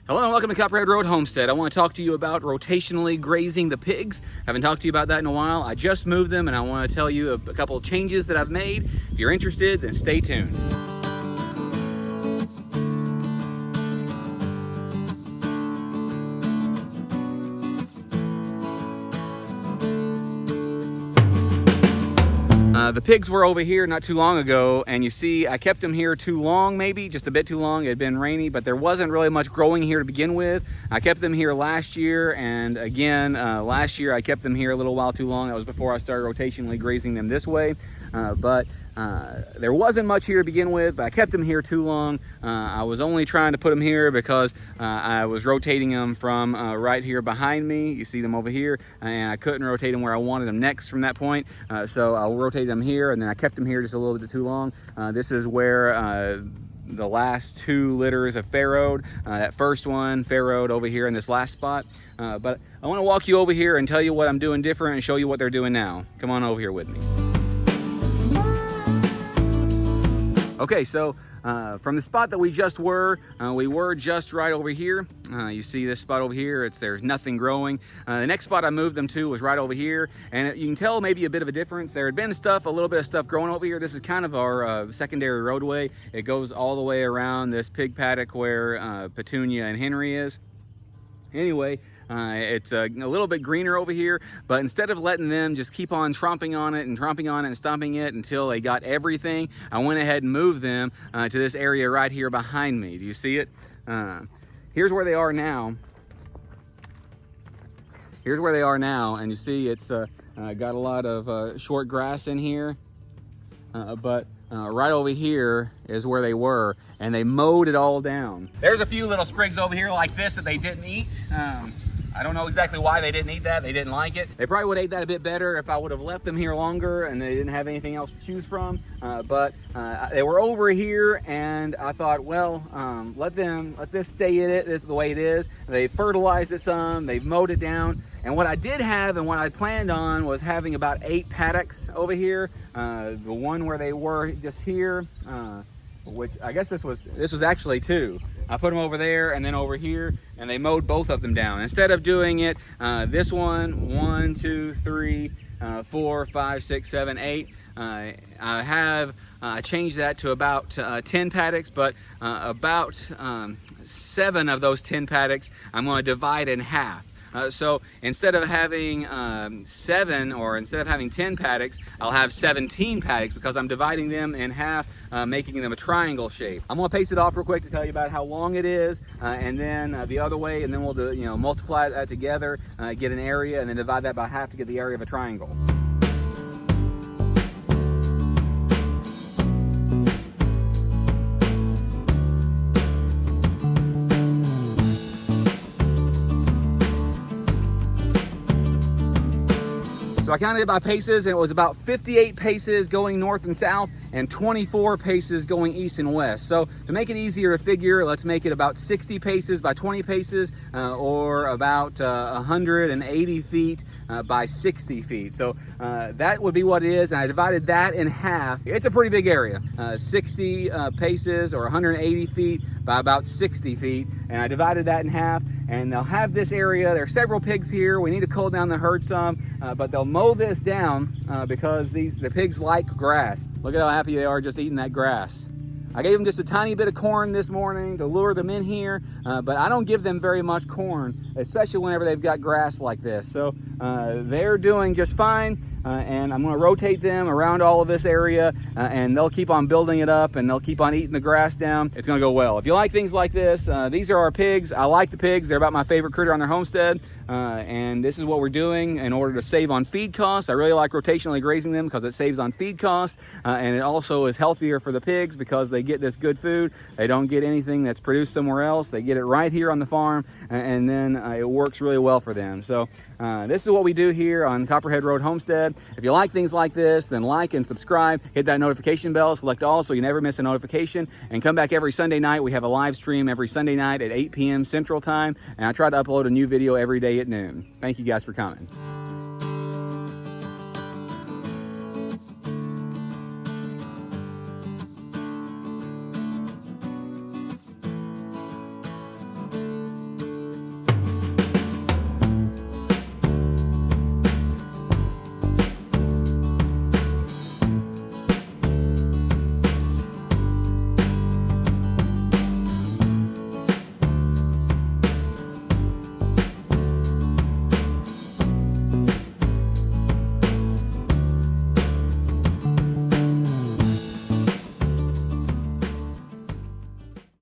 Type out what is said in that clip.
Hello and welcome to Copperhead Road Homestead. I want to talk to you about rotationally grazing the pigs. I haven't talked to you about that in a while. I just moved them and I want to tell you a couple of changes that I've made. If you're interested, then stay tuned. The pigs were over here not too long ago, and you see I kept them here too long, maybe just a bit too long. It had been rainy, but there wasn't really much growing here to begin with. I kept them here last year, and again last year I kept them here a little while too long. That was before I started rotationally grazing them this way. There wasn't much here to begin with, but I kept them here too long. I was only trying to put them here because I was rotating them from right here behind me. You see them over here, and I couldn't rotate them where I wanted them next from that point. So I'll rotate them here, and then I kept them here just a little bit too long. This is where the last two litters have farrowed. That first one farrowed over here in this last spot. But I want to walk you over here and tell you what I'm doing different and show you what they're doing now. Come on over here with me. Okay, so from the spot that we were just right over here. You see this spot over here, there's nothing growing. The next spot I moved them to was right over here, and you can tell maybe a bit of a difference. There had been a little bit of stuff growing over here. This is kind of our secondary roadway. It goes all the way around this pig paddock where Petunia and Henry is. Anyway, it's a little bit greener over here, but instead of letting them just keep on tromping on it and stomping it until they got everything, I went ahead and moved them to this area right here behind me. Do you see it? Here's where they are now. Here's where they are now, and you see it's got a lot of short grass in here, but right over here is where they were, and they mowed it all down. There's a few little sprigs over here like this that they didn't eat. I don't know exactly why they didn't eat that. They didn't like it. They probably would have ate that a bit better if I would have left them here longer and they didn't have anything else to choose from. But they were over here, and I thought, well, let this stay in it. This is the way it is. They fertilized it some. They've mowed it down. And what I did have and what I planned on was having about 8 paddocks over here. The one where they were just here, which I guess this was actually 2. I put them over there and then over here, and they mowed both of them down. Instead of doing it, this 1, 2, 3, 4, 5, 6, 7, 8, I have changed that to about 10 paddocks, but about 7 of those 10 paddocks I'm going to divide in half. So instead of having 7, or instead of having 10 paddocks, I'll have 17 paddocks because I'm dividing them in half, making them a triangle shape. I'm gonna pace it off real quick to tell you about how long it is, and then the other way, and then we'll do, multiply that together, get an area, and then divide that by half to get the area of a triangle. So I counted it by paces, and it was about 58 paces going north and south and 24 paces going east and west. So to make it easier to figure, let's make it about 60 paces by 20 paces, or about 180 feet by 60 feet. So that would be what it is, and I divided that in half. It's a pretty big area, 60 paces or 180 feet by about 60 feet, and I divided that in half. And they'll have this area. There are several pigs here. We need to cull down the herd some, but they'll mow this down because the pigs like grass. Look at how happy they are just eating that grass. I gave them just a tiny bit of corn this morning to lure them in here, but I don't give them very much corn, especially whenever they've got grass like this. So they're doing just fine, and I'm gonna rotate them around all of this area, and they'll keep on building it up, and they'll keep on eating the grass down. It's gonna go well. If you like things like this, these are our pigs. I like the pigs. They're about my favorite critter on their homestead. And this is what we're doing in order to save on feed costs. I really like rotationally grazing them because it saves on feed costs, and it also is healthier for the pigs because they get this good food. They don't get anything that's produced somewhere else. They get it right here on the farm, and then it works really well for them. So this is what we do here on Copperhead Road Homestead. If you like things like this, then like and subscribe, hit that notification bell, select all so you never miss a notification, and come back every Sunday night. We have a live stream every Sunday night at 8 p.m. Central Time, and I try to upload a new video every day at noon. Thank you guys for coming.